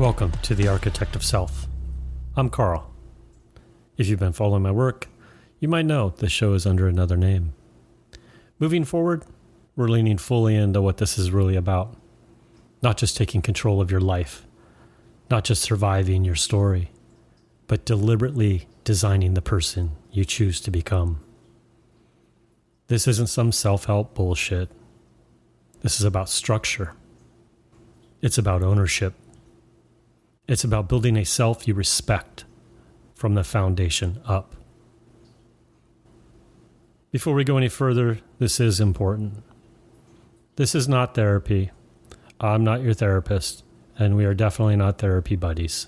Welcome to The Architect of Self. I'm Carl. If you've been following my work, you might know the show is under another name. Moving forward, we're leaning fully into what this is really about. Not just taking control of your life, not just surviving your story, but deliberately designing the person you choose to become. This isn't some self-help bullshit. This is about structure. It's about ownership. It's about building a self you respect from the foundation up. Before we go any further, this is important. This is not therapy. I'm not your therapist, and we are definitely not therapy buddies.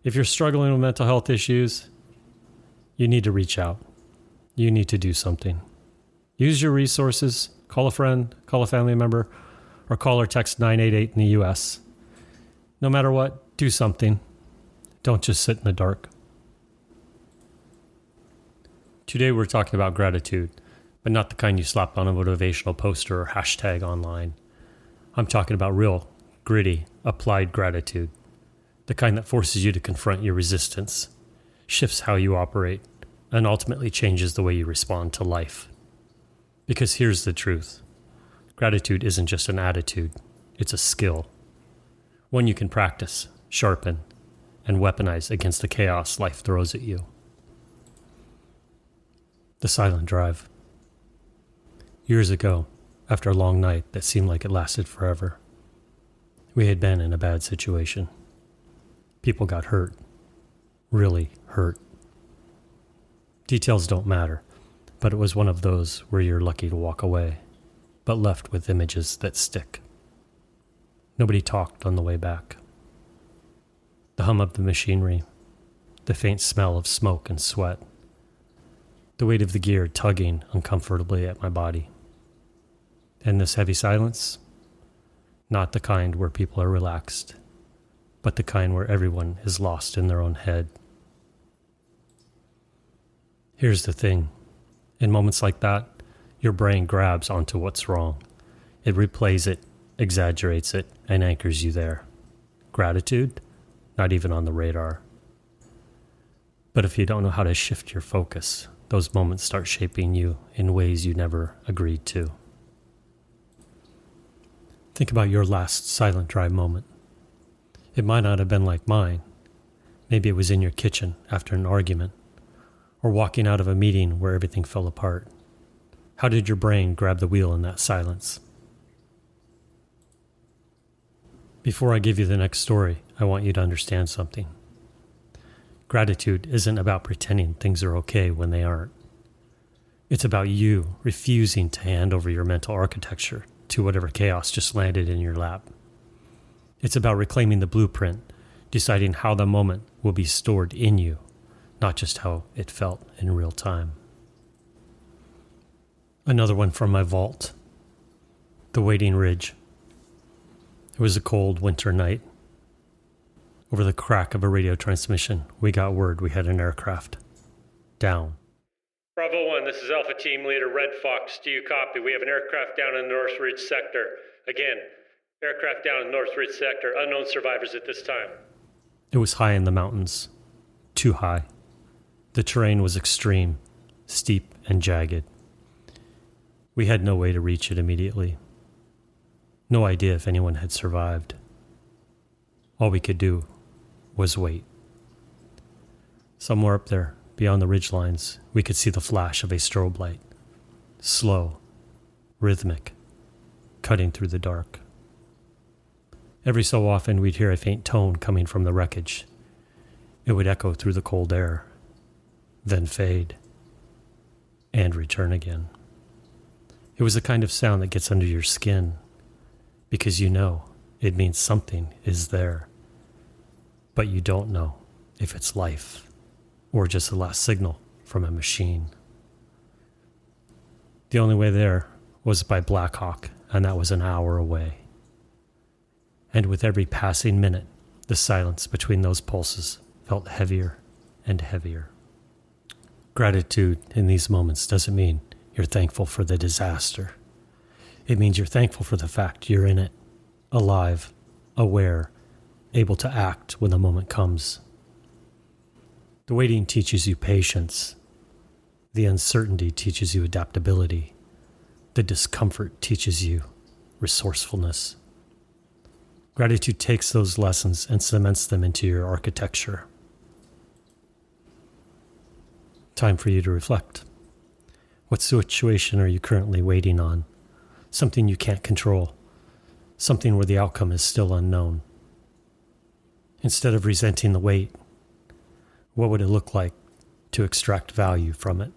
If you're struggling with mental health issues, you need to reach out. You need to do something. Use your resources. Call a friend, call a family member, or call or text 988 in the US. No matter what, do something. Don't just sit in the dark. Today we're talking about gratitude, but not the kind you slap on a motivational poster or hashtag online. I'm talking about real, gritty, applied gratitude. The kind that forces you to confront your resistance, shifts how you operate, and ultimately changes the way you respond to life. Because here's the truth. Gratitude isn't just an attitude, it's a skill. One you can practice, sharpen, and weaponize against the chaos life throws at you. The silent drive. Years ago, after a long night that seemed like it lasted forever, we had been in a bad situation. People got hurt. Really hurt. Details don't matter, but it was one of those where you're lucky to walk away, but left with images that stick. Nobody talked on the way back. The hum of the machinery, the faint smell of smoke and sweat, the weight of the gear tugging uncomfortably at my body. And this heavy silence? Not the kind where people are relaxed, but the kind where everyone is lost in their own head. Here's the thing. In moments like that, your brain grabs onto what's wrong. It replays it, exaggerates it, and anchors you there. Gratitude? Not even on the radar. But if you don't know how to shift your focus, those moments start shaping you in ways you never agreed to. Think about your last silent drive moment. It might not have been like mine. Maybe it was in your kitchen after an argument, or walking out of a meeting where everything fell apart. How did your brain grab the wheel in that silence? Before I give you the next story, I want you to understand something. Gratitude isn't about pretending things are okay when they aren't. It's about you refusing to hand over your mental architecture to whatever chaos just landed in your lap. It's about reclaiming the blueprint, deciding how the moment will be stored in you, not just how it felt in real time. Another one from my vault. The Waiting Ridge. It was a cold winter night. Over the crack of a radio transmission, we got word we had an aircraft. Down. Bravo 1, this is Alpha Team Leader Red Fox. Do you copy? We have an aircraft down in the North Ridge sector. Again, aircraft down in the North Ridge sector. Unknown survivors at this time. It was high in the mountains. Too high. The terrain was extreme, steep and jagged. We had no way to reach it immediately. No idea if anyone had survived. All we could do was wait. Somewhere up there, beyond the ridgelines, we could see the flash of a strobe light. Slow, rhythmic, cutting through the dark. Every so often we'd hear a faint tone coming from the wreckage. It would echo through the cold air, then fade, and return again. It was the kind of sound that gets under your skin, because you know it means something is there, but you don't know if it's life or just the last signal from a machine. The only way there was by Black Hawk, and that was an hour away. And with every passing minute, the silence between those pulses felt heavier and heavier. Gratitude in these moments doesn't mean you're thankful for the disaster. It means you're thankful for the fact you're in it, alive, aware, able to act when the moment comes. The waiting teaches you patience. The uncertainty teaches you adaptability. The discomfort teaches you resourcefulness. Gratitude takes those lessons and cements them into your architecture. Time for you to reflect. What situation are you currently waiting on? Something you can't control. Something where the outcome is still unknown. Instead of resenting the wait, what would it look like to extract value from it?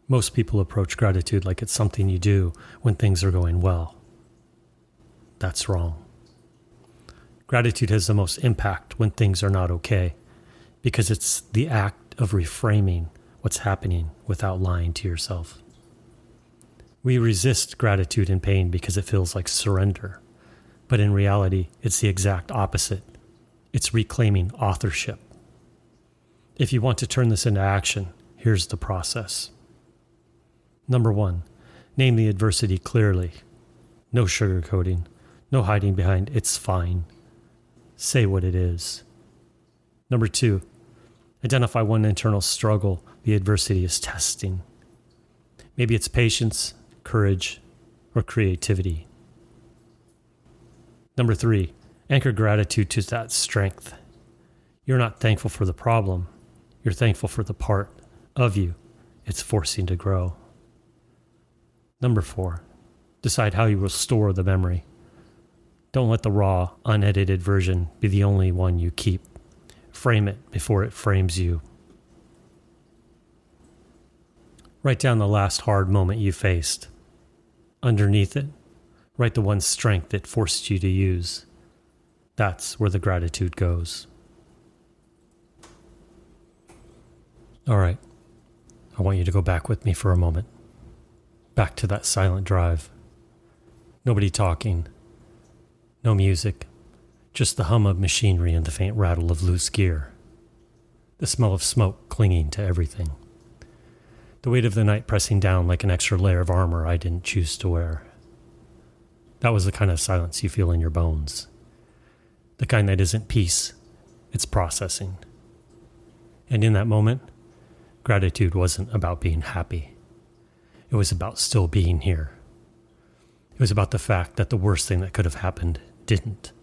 Most people approach gratitude like it's something you do when things are going well. That's wrong. Gratitude has the most impact when things are not okay, because it's the act of reframing what's happening without lying to yourself. We resist gratitude and pain because it feels like surrender, but in reality, it's the exact opposite. It's reclaiming authorship. If you want to turn this into action, here's the process. Number 1, name the adversity clearly. No sugarcoating, no hiding behind "it's fine." Say what it is. Number 2, identify one internal struggle the adversity is testing. Maybe it's patience, courage, or creativity. Number 3, anchor gratitude to that strength. You're not thankful for the problem. You're thankful for the part of you it's forcing to grow. Number 4, decide how you will store the memory. Don't let the raw, unedited version be the only one you keep. Frame it before it frames you. Write down the last hard moment you faced. Underneath it, write the one strength it forced you to use. That's where the gratitude goes. All right, I want you to go back with me for a moment. Back to that silent drive. Nobody talking. No music. Just the hum of machinery and the faint rattle of loose gear. The smell of smoke clinging to everything. The weight of the night pressing down like an extra layer of armor I didn't choose to wear. That was the kind of silence you feel in your bones. The kind that isn't peace, it's processing. And in that moment, gratitude wasn't about being happy. It was about still being here. It was about the fact that the worst thing that could have happened didn't.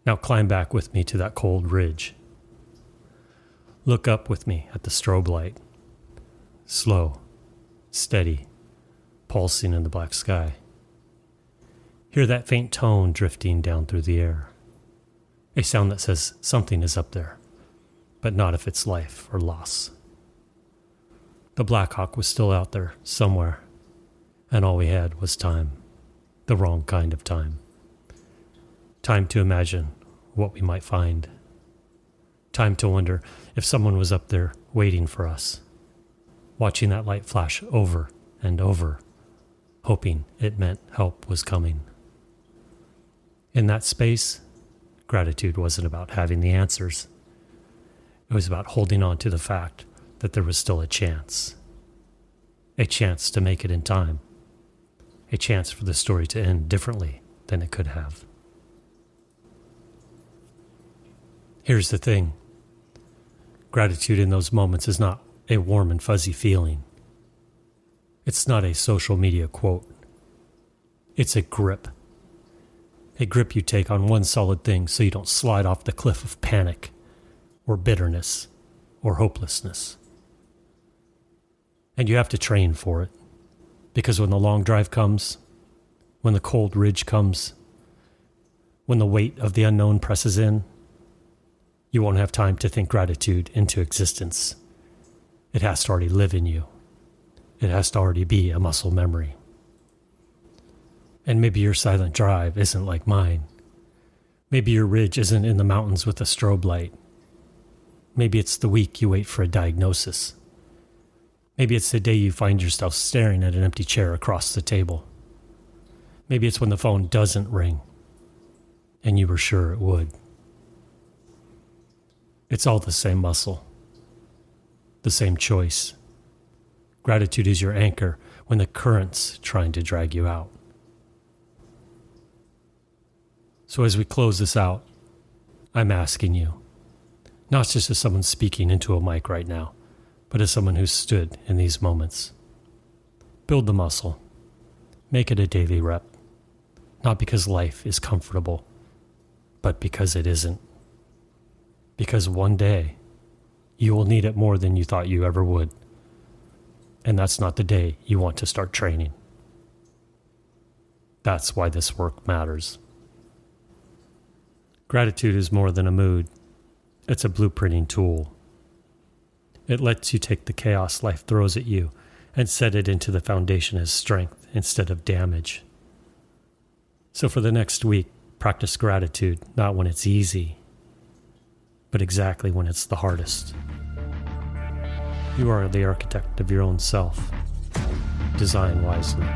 Now climb back with me to that cold ridge. Look up with me at the strobe light. Slow, steady, pulsing in the black sky. Hear that faint tone drifting down through the air. A sound that says something is up there, but not if it's life or loss. The Black Hawk was still out there somewhere, and all we had was time. The wrong kind of time. Time to imagine what we might find. Time to wonder if someone was up there waiting for us, watching that light flash over and over, hoping it meant help was coming. In that space, gratitude wasn't about having the answers. It was about holding on to the fact that there was still a chance to make it in time, a chance for the story to end differently than it could have. Here's the thing. Gratitude in those moments is not a warm and fuzzy feeling. It's not a social media quote. It's a grip. A grip you take on one solid thing so you don't slide off the cliff of panic or bitterness or hopelessness. And you have to train for it, because when the long drive comes, when the cold ridge comes, when the weight of the unknown presses in, you won't have time to think gratitude into existence. It has to already live in you. It has to already be a muscle memory. And maybe your silent drive isn't like mine. Maybe your ridge isn't in the mountains with a strobe light. Maybe it's the week you wait for a diagnosis. Maybe it's the day you find yourself staring at an empty chair across the table. Maybe it's when the phone doesn't ring, and you were sure it would. It's all the same muscle, the same choice. Gratitude is your anchor when the current's trying to drag you out. So as we close this out, I'm asking you, not just as someone speaking into a mic right now, but as someone who's stood in these moments. Build the muscle. Make it a daily rep. Not because life is comfortable, but because it isn't. Because one day, you will need it more than you thought you ever would. And that's not the day you want to start training. That's why this work matters. Gratitude is more than a mood. It's a blueprinting tool. It lets you take the chaos life throws at you and set it into the foundation as strength instead of damage. So for the next week, practice gratitude, not when it's easy, but exactly when it's the hardest. You are the architect of your own self. Design wisely.